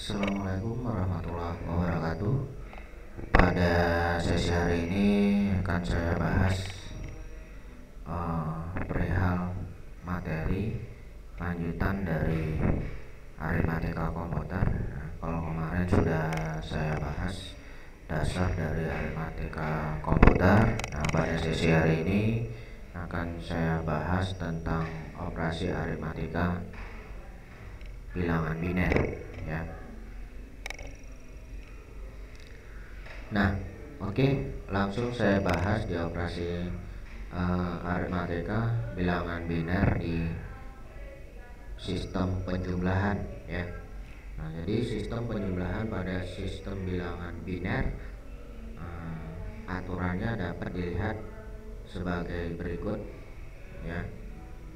Assalamualaikum warahmatullahi wabarakatuh. Pada sesi hari ini akan saya bahas perihal materi lanjutan dari aritmatika komputer. Kalau kemarin sudah saya bahas dasar dari aritmatika komputer, pada sesi hari ini akan saya bahas tentang operasi aritmatika bilangan biner, ya. Nah, oke, langsung saya bahas di operasi aritmatika bilangan biner di sistem penjumlahan, ya. Nah, jadi sistem penjumlahan pada sistem bilangan biner aturannya dapat dilihat sebagai berikut, ya.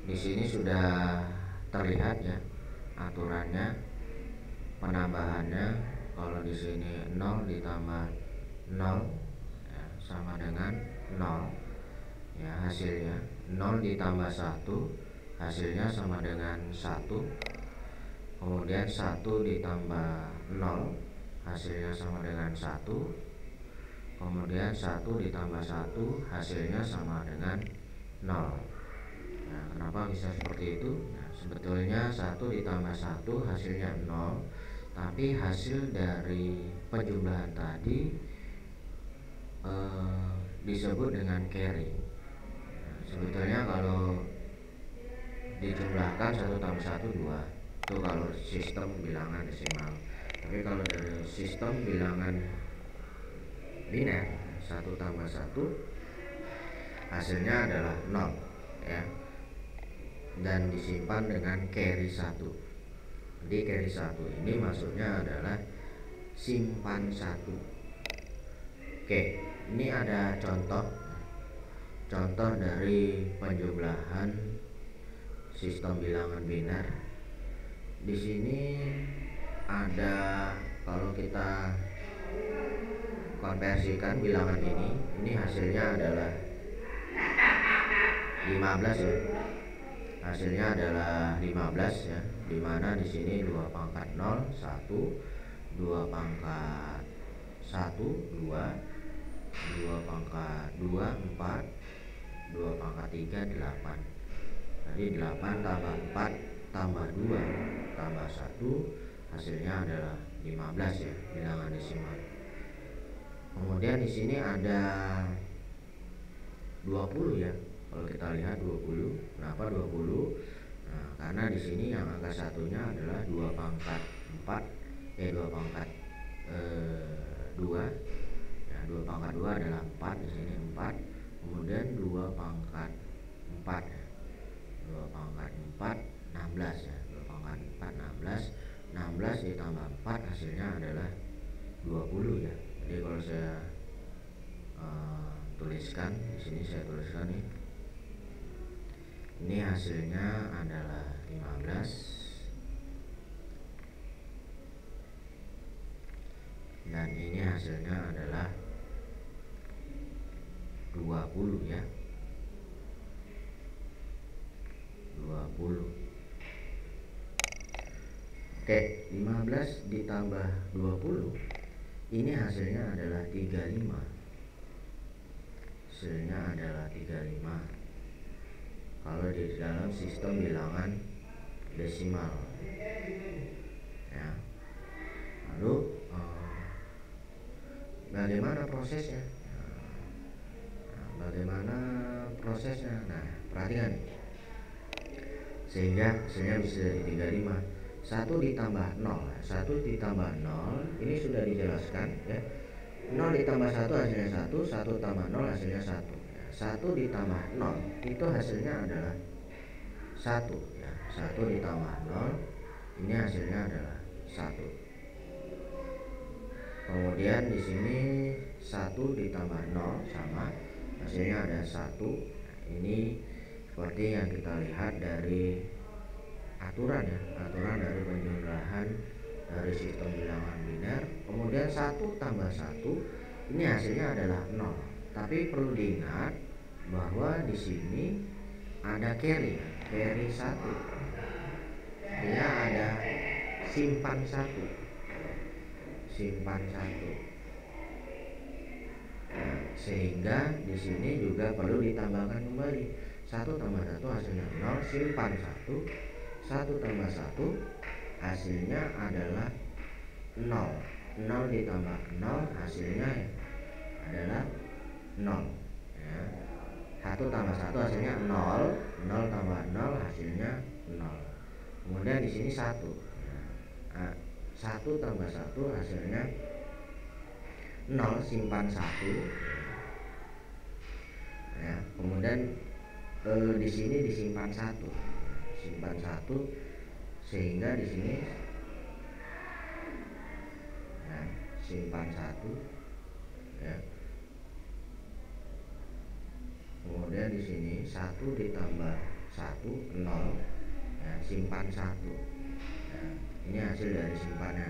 Di sini sudah terlihat, ya, aturannya, penambahannya. Kalau di sini 0 ditambah 0, ya, sama dengan 0, ya, hasilnya 0 ditambah 1 hasilnya sama dengan 1. Kemudian 1 ditambah 0 hasilnya sama dengan 1. Kemudian 1 ditambah 1 hasilnya sama dengan 0. Nah, kenapa bisa seperti itu? Nah, sebetulnya 1 ditambah 1 hasilnya 0, tapi hasil dari penjumlahan tadi disebut dengan carry. Nah, sebetulnya kalau dijumlahkan 1 tambah 1 2, itu kalau sistem bilangan desimal. Tapi kalau dari sistem bilangan biner, 1 tambah 1 hasilnya adalah 0, ya, dan disimpan dengan carry 1. Jadi carry 1 ini maksudnya adalah simpan 1. Oke, ini ada contoh dari penjumlahan sistem bilangan biner. Di sini ada, kalau kita konversikan bilangan ini hasilnya adalah 15, ya. Hasilnya adalah 15, ya. Dimana di sini 2 pangkat 0 1, 2 pangkat 1 2, 2 pangkat 2 4, 2 pangkat 3 8. Jadi 8 tambah 4 tambah 2 tambah 1 hasilnya adalah 15, ya, bilangan desimal. Kemudian di sini ada 20, ya. Kalau kita lihat 20, kenapa 20? Nah, karena di sini yang angka satunya adalah 2 pangkat 4, 2 pangkat 2. Ya, 2 pangkat 2 adalah 4, di sini 4. Kemudian 2 pangkat 4, ya. 2 pangkat 4 16, ya. 2 pangkat 4 16. 16 ditambah 4 hasilnya adalah 20, ya. Jadi kalau saya tuliskan di sini, saya tuliskan nih. Ini hasilnya adalah 15 dan ini hasilnya adalah 20, ya. 20. Oke, 15 ditambah 20 ini hasilnya adalah 35. Hasilnya adalah 35 kalau di dalam sistem bilangan desimal, ya. Lalu bagaimana prosesnya? Nah, perhatikan, sehingga hasilnya bisa jadi 35. 1 ditambah 0, 1 ditambah 0 ini sudah dijelaskan, ya. 0 ditambah 1 hasilnya 1, 1 tambah 0 hasilnya 1. 1 ditambah 0 itu hasilnya adalah 1, ya. 1 ditambah 0 ini hasilnya adalah 1. Kemudian di sini 1 ditambah 0 sama, hasilnya ada 1. Ini seperti yang kita lihat dari aturan, ya, aturan dari penjumlahan dari sistem bilangan biner. Kemudian 1 tambah 1 ini hasilnya adalah 0. Tapi perlu diingat bahwa di sini ada carry 1. Dia ada simpan 1. simpan 1. Nah, sehingga di sini juga perlu ditambahkan kembali 1 tambah 1 hasilnya 0, simpan 1, 1 tambah 1 hasilnya adalah 0, 0 ditambah 0 hasilnya adalah 0 ya. 1 tambah 1 hasilnya 0, 0 tambah 0 hasilnya 0. Kemudian di sini 1. Nah, 1 tambah 1 hasilnya 0, simpan 1 ya. Kemudian di sini disimpan 1. Simpan 1 sehingga di sini ya, simpan 1 ya. Kemudian di sini 1 ditambah 1 0 ya, simpan 1 ya. Ini hasil dari simpannya.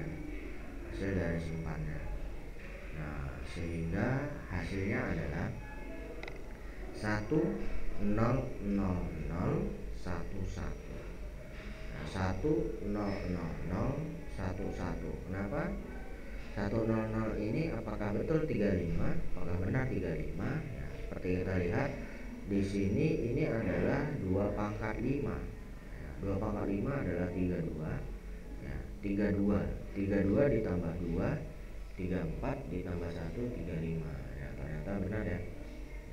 Nah, sehingga hasilnya adalah 1 0 0 0 1 1. Nah, 1 0 0 0 1 1. Kenapa 1 0 0 ini apakah betul 35? Apakah benar 35? Ya, seperti kita lihat di sini ini adalah 2 pangkat 5 ya, 2 pangkat 5 adalah 32 ya, 32 ditambah 2 34 ditambah 1 35 ya, ternyata benar ya.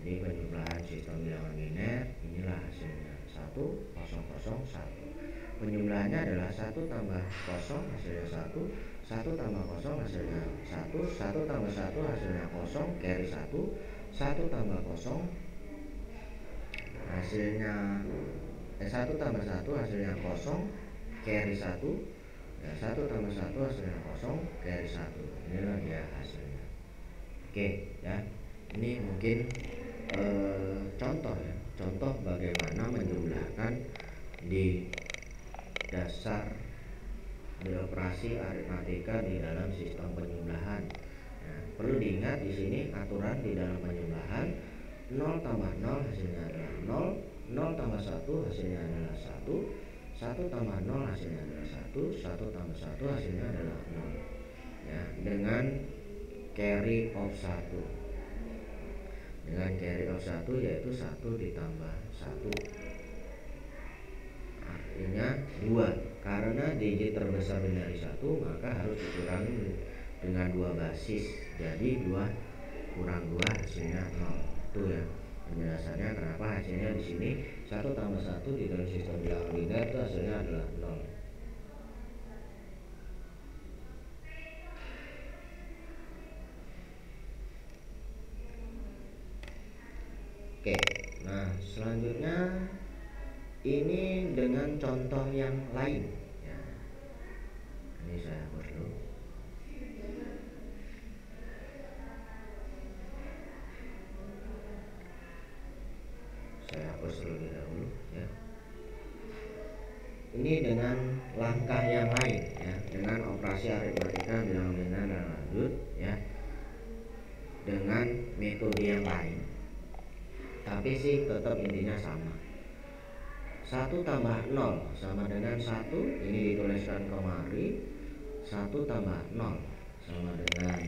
Jadi penjumlahan sistem bilangan biner inilah hasilnya 1 0 0 1. Penjumlahannya adalah 1 tambah 0 hasilnya 1, 1 tambah 0 hasilnya 1, 1 tambah 1 hasilnya 0, carry 1, 1 tambah 0 hasilnya 1 tambah 1 hasilnya 0, carry 1 ya, 1 tambah 1 hasilnya 0, carry 1. Inilah dia hasilnya. Oke ya, ini mungkin contoh ya, contoh bagaimana menjumlahkan di dasar operasi aritmatika di dalam sistem penjumlahan. Nah, perlu diingat di sini aturan di dalam penjumlahan 0 tambah 0 hasilnya adalah 0, 0 tambah 1 hasilnya adalah 1, 1 tambah 0 hasilnya adalah 1, 1 tambah 1 hasilnya adalah 0 ya, dengan carry of 1. Dengan carry of 1 yaitu 1 ditambah 1 artinya 2. Karena digit terbesar dari 1 maka harus dikurangi dengan 2 basis. Jadi 2 kurang 2 hasilnya 0. Itu ya penjelasannya kenapa hasilnya di sini 1 tambah 1 di dalam sistem bilangan biner itu hasilnya adalah 0. Oke, nah selanjutnya ini dengan contoh yang lain ya. Ini saya hapus dulu. Saya hapus terlebih dahulu ya. Ini dengan langkah yang lain ya, dengan operasi aritmatika bilangan biner dan lanjut ya, dengan metode yang lain. Tapi sih tetap intinya sama. 1 tambah 0 sama dengan 1, ini dituliskan kemari. 1 tambah 0 sama dengan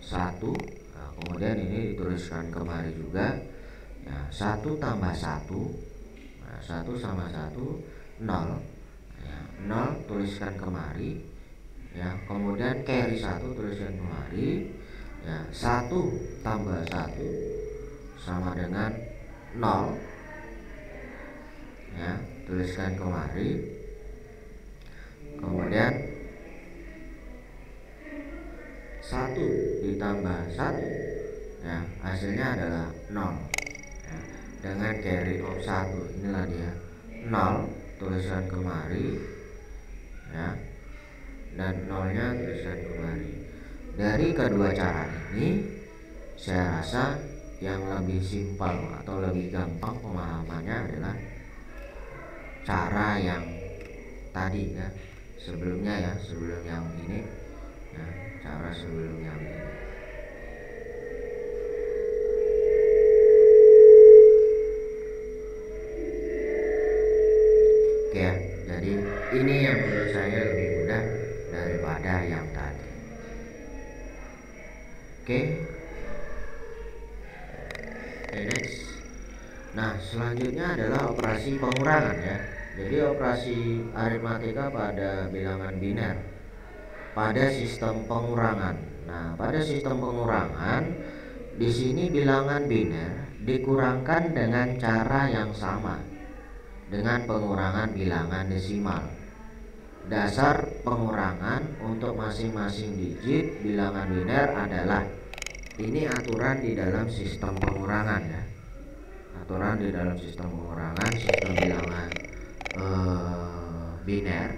1. Nah, kemudian ini dituliskan kemari juga ya, 1 tambah 1. Nah, 1 sama 1 0 ya, 0 tuliskan kemari ya, kemudian carry 1 tuliskan kemari ya, 1 tambah 1 sama dengan 0 ya, tuliskan kemari, kemudian 1 ditambah 1 ya, hasilnya adalah 0 ya, dengan carry of 1. Inilah dia 0 tuliskan kemari ya, dan 0-nya tuliskan kemari. Dari kedua cara ini saya rasa yang lebih simpel atau lebih gampang pemahamannya adalah cara yang tadi ya, sebelumnya ya, sebelum yang ini ya, cara sebelum yang ini. Oke ya, jadi ini yang menurut saya lebih mudah daripada yang tadi. Oke. Next. Nah, selanjutnya adalah operasi pengurangan ya. Jadi operasi aritmatika pada bilangan biner pada sistem pengurangan. Nah, pada sistem pengurangan di sini bilangan biner dikurangkan dengan cara yang sama dengan pengurangan bilangan desimal. Dasar pengurangan untuk masing-masing digit bilangan biner adalah ini aturan di dalam sistem pengurangan ya. Aturan di dalam sistem pengurangan sistem bilangan biner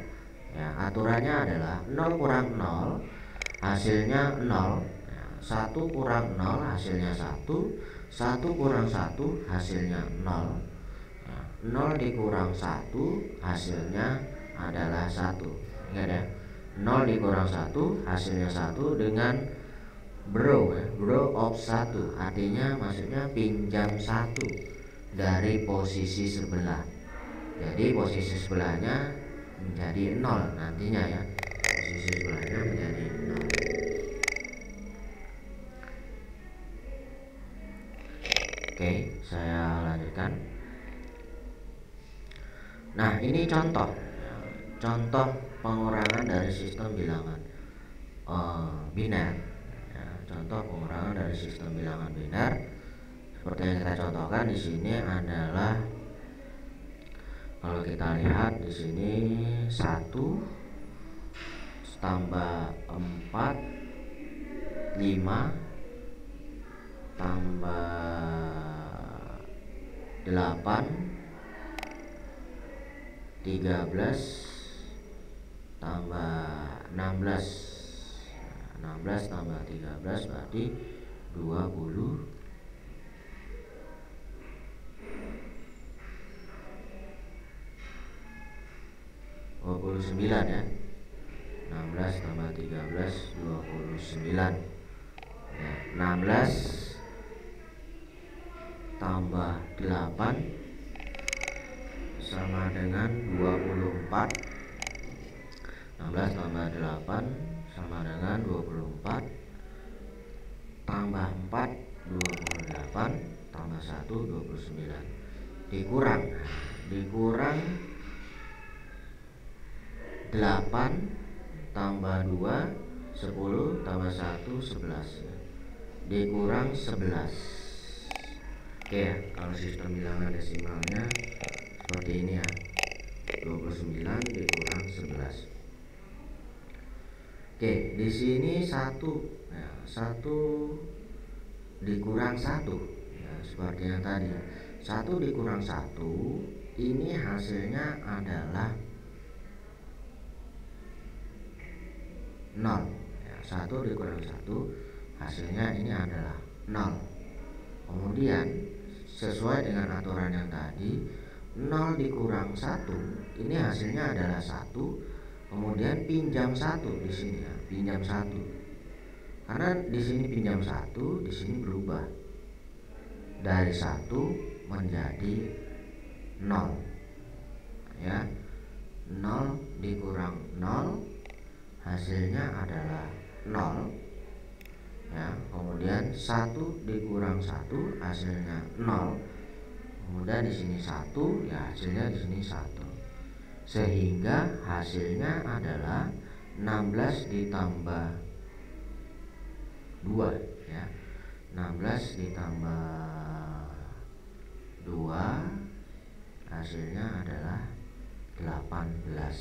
ya, aturannya adalah 0 kurang 0 hasilnya 0 ya, 1 kurang 0 hasilnya 1, 1 kurang 1 hasilnya 0 ya, 0 dikurang 1 hasilnya adalah 1. Ingat ya, 0 dikurang 1 hasilnya 1 dengan borrow ya, borrow of 1 artinya maksudnya pinjam 1 dari posisi sebelah. Jadi posisi sebelahnya menjadi 0 nantinya ya. Posisi sebelahnya menjadi 0. Oke, saya lanjutkan. Nah, ini contoh pengurangan dari sistem bilangan biner ya, contoh pengurangan dari sistem bilangan biner seperti yang kita contohkan di sini adalah, kalau kita lihat di sini 1 tambah 4 5 tambah 8 13 tambah 16 tambah 13 berarti 29 ya. 16 tambah 13 29 ya. 16 tambah 8 sama dengan 24. 16 tambah 8 sama dengan 24 tambah 4 28 tambah 1 29 dikurang 8 tambah 2 10 tambah 1 11 ya. Dikurang 11. Oke ya, kalau sistem bilangan desimalnya seperti ini ya, 29 dikurang 11. Oke, di sini 1 ya, 1 dikurang 1 ya, seperti yang tadi ya. 1 dikurang 1 ini hasilnya adalah 0 ya, 1 dikurang 1 hasilnya ini adalah 0. Kemudian sesuai dengan aturan yang tadi, 0 dikurang 1 ini hasilnya adalah 1. Kemudian pinjam 1 di sini ya, pinjam 1. Karena di sini pinjam 1, di sini berubah dari 1 menjadi 0. Ya. 0 dikurang 0 hasilnya adalah 0. Ya, kemudian 1 dikurang 1 hasilnya 0. Kemudian di sini 1 ya, hasilnya di sini 1. Sehingga hasilnya adalah 16 ditambah 2 ya. 16 ditambah 2 hasilnya adalah 18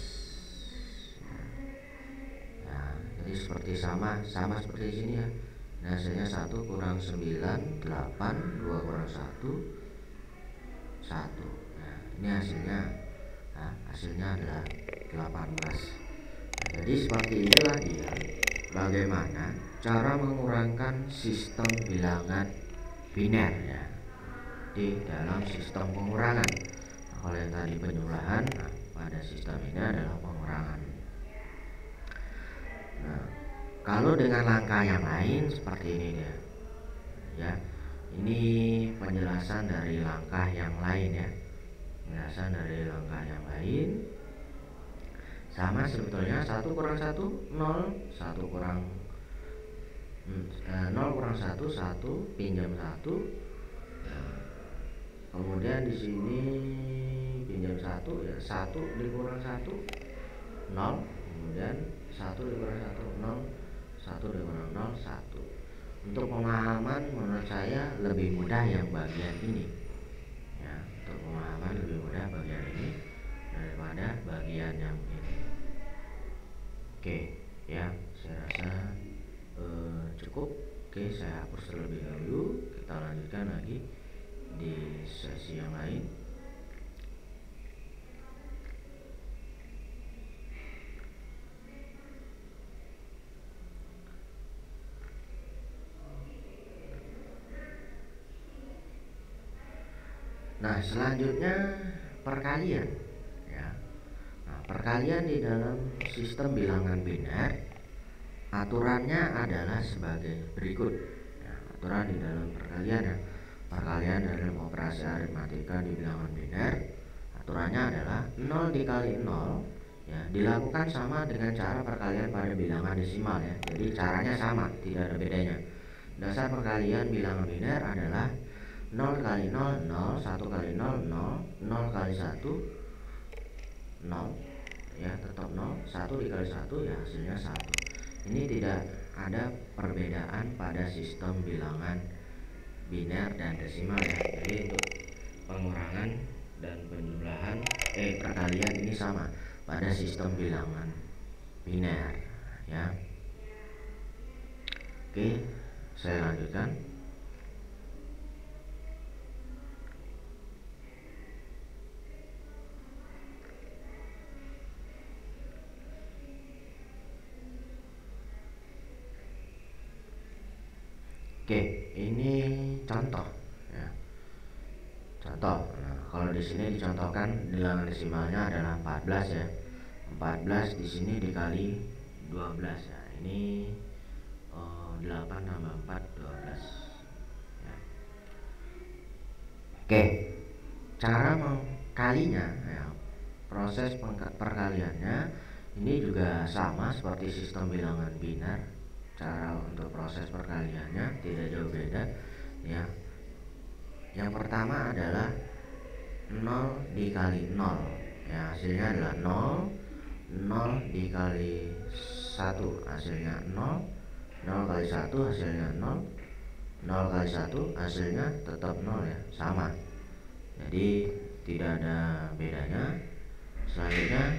ya. Jadi seperti sama seperti di sini ya. Nah, hasilnya 1 kurang 9 8, 2 kurang 1 1. Nah, ini hasilnya adalah 18. Nah, jadi seperti inilah dia bagaimana cara mengurangkan sistem bilangan biner ya di dalam sistem pengurangan. Nah, kalau yang tadi penjumlahan, nah, pada sistem ini adalah pengurangan. Nah, kalau dengan langkah yang lain seperti ini dia ya, ini penjelasan dari langkah yang lain ya, penjelasan dari langkah yang lain. sama sebetulnya. 1 kurang 1 0, 1 kurang 0 kurang 1 1, pinjam 1. Kemudian di sini pinjam 1 ya, 1 dikurang 1 0, kemudian 1 dikurang 1 0, 1 dikurang 0 1. Untuk pemahaman menurut saya lebih mudah yang bagian ini ya, untuk pemahaman lebih mudah bagian ini daripada bagian yang ini. Oke ya, saya rasa cukup. Oke, saya hapus terlebih dahulu. Kita lanjutkan lagi di sesi yang lain. Nah, selanjutnya perkalian ya. Nah, perkalian di dalam sistem bilangan biner aturannya adalah sebagai berikut ya, aturan di dalam perkalian ya. Perkalian dalam operasi aritmatika di bilangan biner aturannya adalah 0 dikali 0 ya, dilakukan sama dengan cara perkalian pada bilangan desimal ya. Jadi caranya sama, tidak ada bedanya. Dasar perkalian bilangan biner adalah 0 kali 0 0, 1 kali 0 0, 0 kali 1 0 ya, tetap 0, 1 dikali 1 ya hasilnya 1. Ini tidak ada perbedaan pada sistem bilangan biner dan desimal ya. Jadi untuk pengurangan dan penjumlahan perkalian ini sama pada sistem bilangan biner ya. Oke, saya lanjutkan. Oke, ini contoh ya. Contoh. Nah, kalau di sini dicontohkan bilangan desimalnya adalah 14 ya. 14 di sini dikali 12 ya. Ini 8 tambah 4 12 ya. Oke. Cara mengkalinya ya, proses perkaliannya ini juga sama seperti sistem bilangan biner. Cara untuk proses perkaliannya tidak jauh beda ya. Yang pertama adalah 0 dikali 0 ya, hasilnya adalah 0. 0 dikali 1 hasilnya 0. 0 kali 1 hasilnya 0. 0 kali 1 hasilnya tetap 0 ya, sama. Jadi tidak ada bedanya. Selanjutnya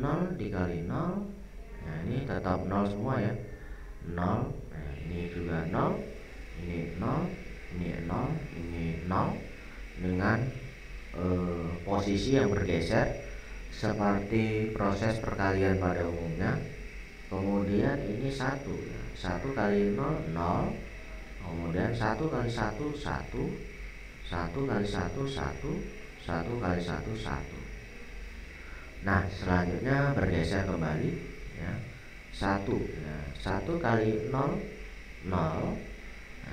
0 dikali 0 ya, ini tetap 0 semua ya. 0, nah ini juga 0, ini 0, ini 0, ini 0 dengan posisi yang bergeser seperti proses perkalian pada umumnya. Kemudian ini 1 ya. 1 kali 0 0, kemudian 1 kali 1 1, 1 kali 1 1, 1 kali 1 1. Nah, selanjutnya bergeser kembali ya. 1 ya, 1 kali 0 0, nah,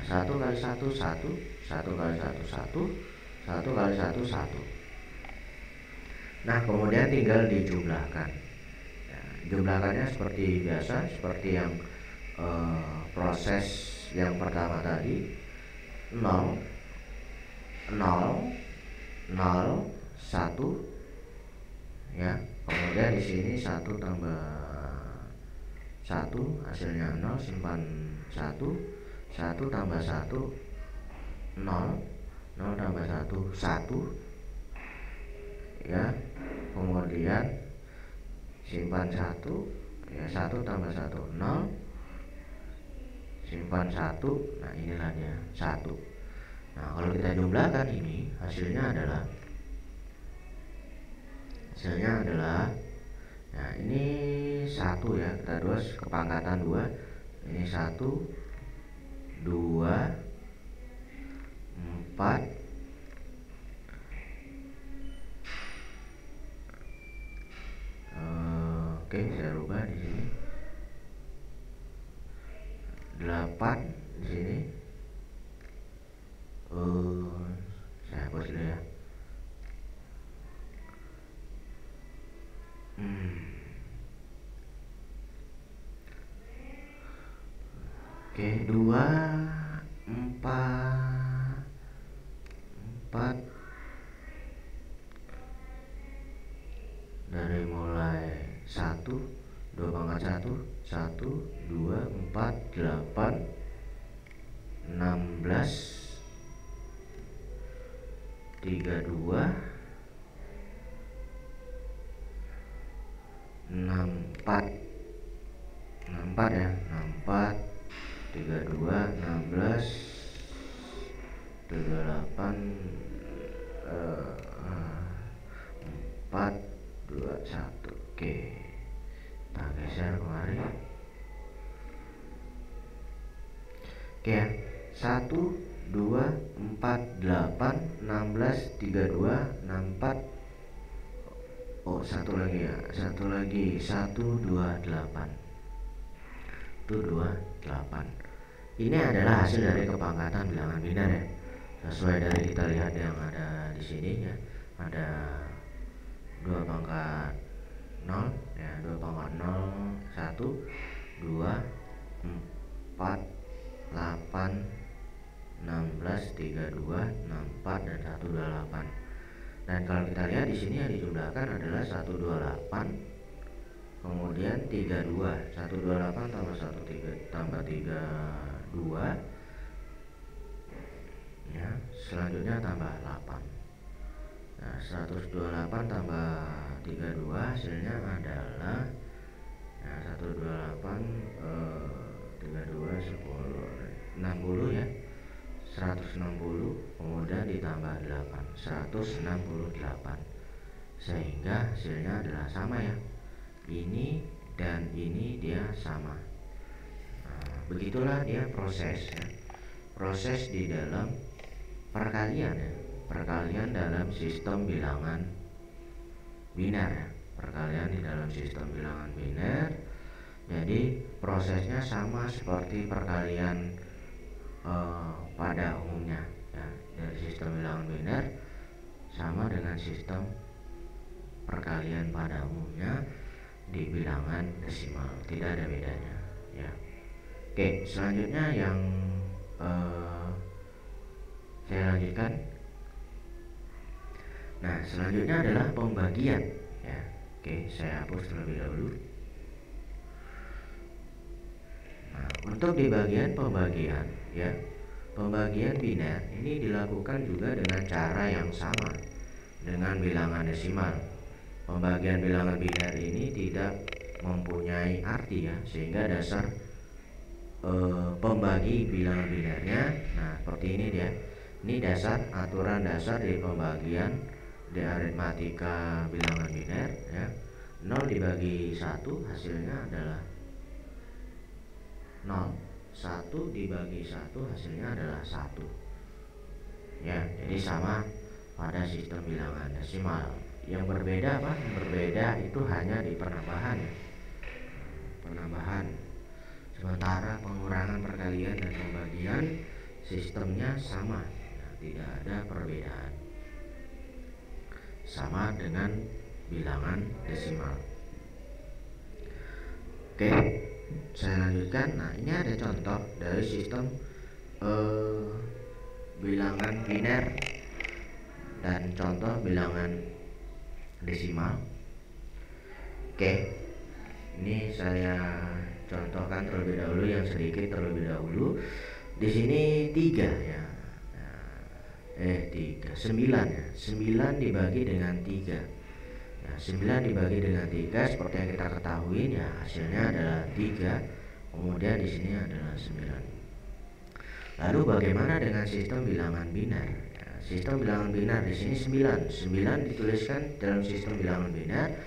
1 kali 1 1, 1 kali 1 1, 1 kali 1 1. Nah, kemudian tinggal dijumlahkan ya, jumlahkannya seperti biasa, seperti yang proses yang pertama tadi. 0 0 0 1 ya. Kemudian di sini 1 tambah 1 hasilnya 0, simpan 1. 1 tambah 1 0, 0 tambah 1 1 ya. Kemudian simpan 1 ya, 1 tambah 1 0, simpan 1. Nah, inilah dia 1. Nah, kalau kita jumlahkan ini hasilnya adalah nah, ini 1 ya, kita terus kepangkatan 2. Ini 1 2 4 oke, saya rubah di sini 8 di sini. Saya hapus dulu ya. Oke, 2 4 dari mulai 1 2 pangkat 1 1 2 4 8 16 32 64 ya, 64 32 16 38 4 2 1. Oke, kita geser kemari. Oke ya, 1 2 4 8 16 32 64. Oh, satu lagi ya, 128. Itu 28. Ini adalah hasil dari kepangkatan bilangan biner ya. Sesuai dari kita lihat yang ada di sini ya. Ada 2 pangkat 0 ya, 2 pangkat 0 1 2 4 8 16 32 64 dan 128. Dan kalau kita lihat di sini yang dijumlahkan adalah 128, kemudian 32, 128 tambah 13 tambah 32 ya, selanjutnya tambah 8. Nah, 128 tambah 32 hasilnya adalah ya, 128 32 10 60 ya, 160, kemudian ditambah 8 168, sehingga hasilnya adalah sama ya, ini dan ini dia sama. Nah, begitulah dia proses ya. Proses di dalam perkalian ya, perkalian dalam sistem bilangan biner ya. Perkalian di dalam sistem bilangan biner. Jadi prosesnya sama seperti perkalian pada umumnya ya. Dari sistem bilangan biner sama dengan sistem perkalian pada umumnya di bilangan desimal, tidak ada bedanya ya. Oke, selanjutnya yang saya lanjutkan. Nah, selanjutnya adalah pembagian ya. Oke, saya hapus terlebih dahulu. Nah, untuk di bagian pembagian ya, pembagian biner ini dilakukan juga dengan cara yang sama dengan bilangan desimal. Pembagian bilangan biner ini tidak mempunyai arti ya, sehingga dasar pembagi bilangan binernya, nah seperti ini dia. Ini dasar, aturan dasar di pembagian di aritmatika bilangan biner ya. 0 dibagi 1 hasilnya adalah 0. 1 dibagi 1 hasilnya adalah 1 ya. Jadi sama pada sistem bilangan desimal. Yang berbeda apa? Yang berbeda itu hanya di penambahan ya. Penambahan. Sementara pengurangan, perkalian, dan pembagian sistemnya sama ya, tidak ada perbedaan, sama dengan bilangan desimal. Oke, saya lanjutkan. Nah, ini ada contoh dari sistem bilangan biner dan contoh bilangan desimal. Oke, ini saya contohkan terlebih dahulu yang sedikit terlebih dahulu. Di sini 3 ya. 9 ya. 9 dibagi dengan 3. Ya, 9 dibagi dengan 3 seperti yang kita ketahui ya, hasilnya adalah 3. Kemudian di sini adalah 9. Lalu bagaimana dengan sistem bilangan biner? Ya, sistem bilangan biner di sini 9. 9 dituliskan dalam sistem bilangan biner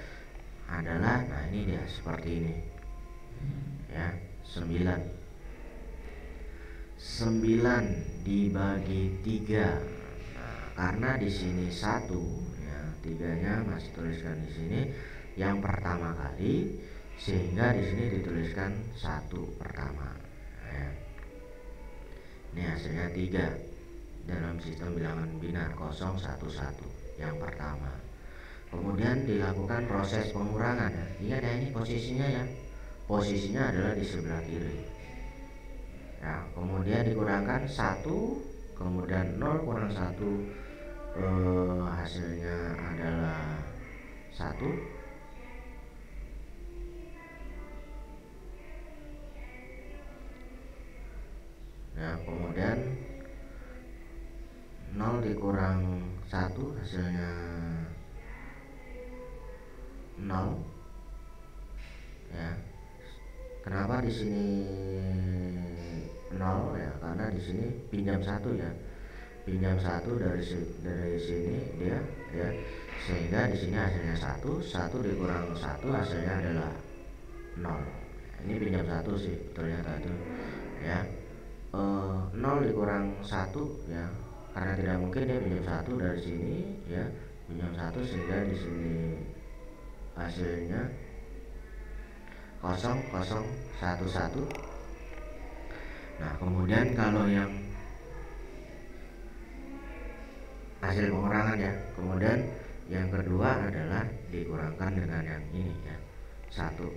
adalah, nah ini dia seperti ini. Ya, 9 dibagi 3. Nah, karena di sini 1 ya, 3-nya masih tuliskan di sini yang pertama kali, sehingga di sini dituliskan 1 pertama ya. Ini hasilnya 3 dalam sistem bilangan biner 011 yang pertama. Kemudian dilakukan proses pengurangan ya. Ingat ya, ini posisinya ya, posisinya adalah di sebelah kiri Ya, kemudian dikurangkan 1, kemudian 0 kurang 1, hasilnya adalah 1. Nah, kemudian 0 dikurang 1 hasilnya 0. Ya. Kenapa di sini 0 ya? Karena di sini pinjam 1 ya. Pinjam 1 dari sini dia ya. Sehingga di sini hasilnya 1, 1 dikurang 1 hasilnya adalah 0. Ini pinjam 1 sih ternyata itu ya. 0 dikurang 1 ya. Karena tidak mungkin dia pinjam 1 dari sini ya. Pinjam 1 sehingga di sini hasilnya 0, 0, 1, 1. Nah, kemudian kalau yang hasil pengurangan ya, kemudian yang kedua adalah dikurangkan dengan yang ini ya, 1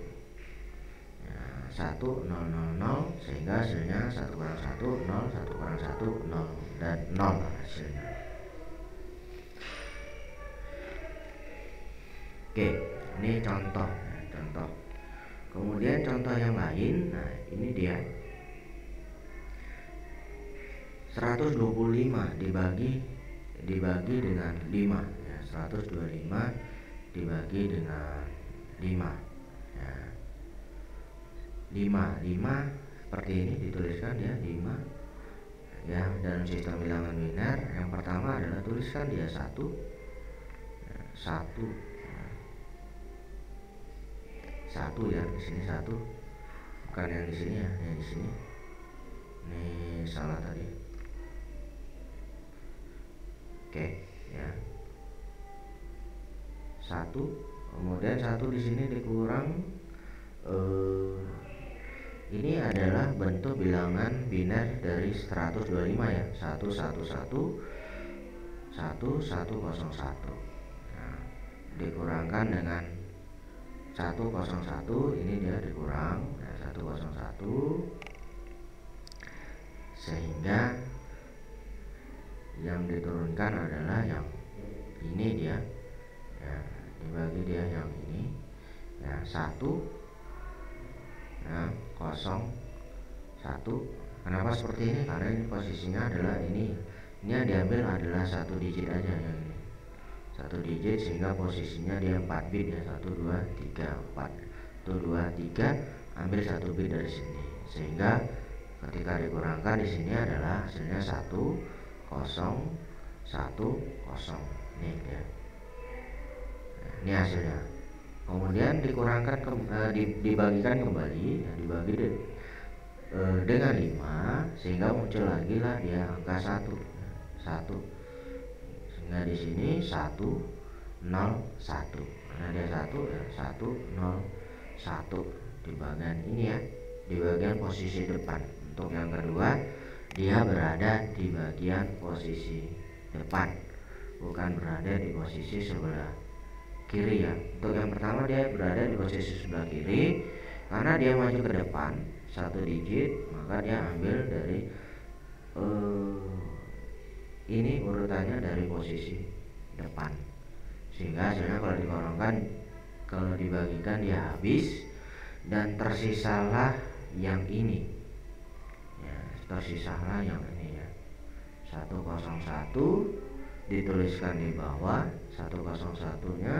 ya, 1, 0, 0, 0, sehingga hasilnya 1 kurang 1, 0, 1 kurang 1, 0, dan 0 hasilnya. Oke, ini contoh ya, contoh. Kemudian contoh yang lain, nah ini dia 125 dibagi dengan 5 ya, 125 dibagi dengan 5 ya. 5 seperti ini dituliskan ya, 5 ya. Dalam sistem bilangan biner yang pertama adalah tuliskan dia 1 ya, 1 ya, di sini 1, bukan yang di sini ya, yang di sini ini salah tadi. Oke ya, 1, kemudian 1 di sini dikurang ini adalah bentuk bilangan biner dari 125 ya, 1, 1, 1, 1, 1, 0, 1 nah, dikurangkan dengan 1, 0, 1, ini dia dikurang ya, 1, 0, 1, sehingga yang diturunkan adalah yang ini dia ya, dibagi dia yang ini ya, 1 ya, 0, 1. Kenapa seperti ini? Karena ini posisinya adalah ini yang diambil adalah 1 digit aja yang ini, 1 digit, sehingga posisinya dia 4 bit ya, 1, 2, 3, 4, 1, 2, 3, ambil 1 bit dari sini, sehingga ketika dikurangkan di sini adalah hasilnya 1, 0, 1, 0 ini ya. Nah, ini hasilnya. Kemudian dikurangkan dibagikan kembali ya, dibagi dengan 5, sehingga muncul lagi lah dia angka 1 ya, 1, sehingga di sini 1, 0, 1 karena dia 1 ya, 1, 0, 1 di bagian ini ya, di bagian posisi depan. Untuk yang kedua dia berada di bagian posisi depan, bukan berada di posisi sebelah kiri ya. Untuk yang pertama dia berada di posisi sebelah kiri karena dia maju ke depan 1 digit, maka dia ambil dari ini urutannya dari posisi depan, sehingga hasilnya kalau dibagikan dia habis dan tersisalah yang ini ya, tersisalah yang ini ya, 101 dituliskan di bawah 101-nya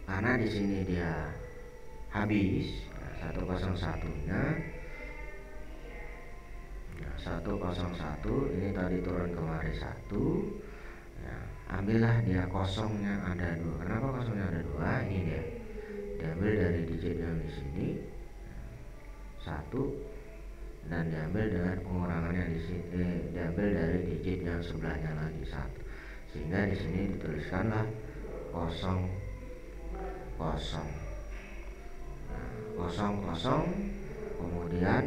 karena di sini dia habis ya, 101-nya ya, 101 ini tadi turun kemari 1 ya, ambillah dia kosongnya ada 2. Kenapa kosongnya ada 2? Ini dia diambil dari digit yang di sini 1 dan diambil dengan pengurangannya di sini, diambil dari digit yang sebelahnya lagi 1, sehingga di sini dituliskanlah 0, 0, 0, kemudian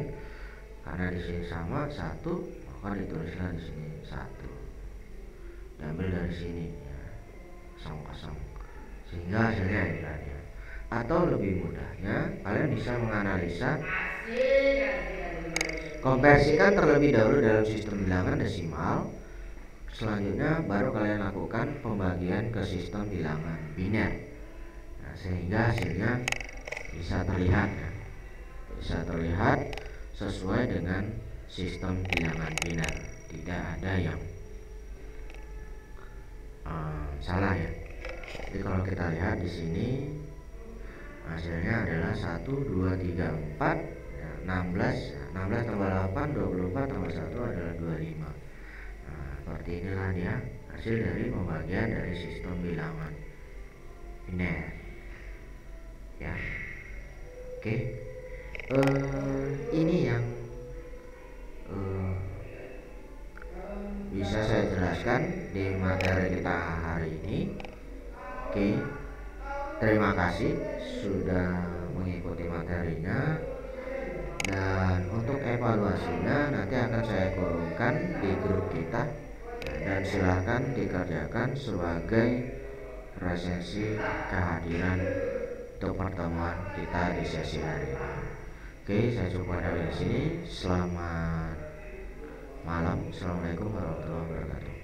karena di sini sama 1, maka ditulislah di sini 1, diambil dari sini ya, 0, 0, sehingga hasilnya ini ya. Atau lebih mudahnya kalian bisa menganalisa Konversikan terlebih dahulu dalam sistem bilangan desimal. Selanjutnya baru kalian lakukan pembagian ke sistem bilangan biner. Nah, sehingga hasilnya bisa terlihat ya. Bisa terlihat sesuai dengan sistem bilangan biner. Tidak ada yang salah ya. Jadi kalau kita lihat di sini hasilnya adalah 1 2 3 4 ya, 16 tambah 8 24 tambah 1 adalah 25. Nah, seperti inilah dia hasil dari pembagian dari sistem bilangan biner ya. Oke. Ini yang bisa saya jelaskan di materi kita hari ini. Oke, terima kasih sudah mengikuti materinya, dan untuk evaluasinya nanti akan saya kurungkan di grup kita, dan silahkan dikerjakan sebagai presensi kehadiran untuk pertemuan kita di sesi hari ini. Oke, saya coba dari sini. Selamat malam. Assalamualaikum warahmatullahi wabarakatuh.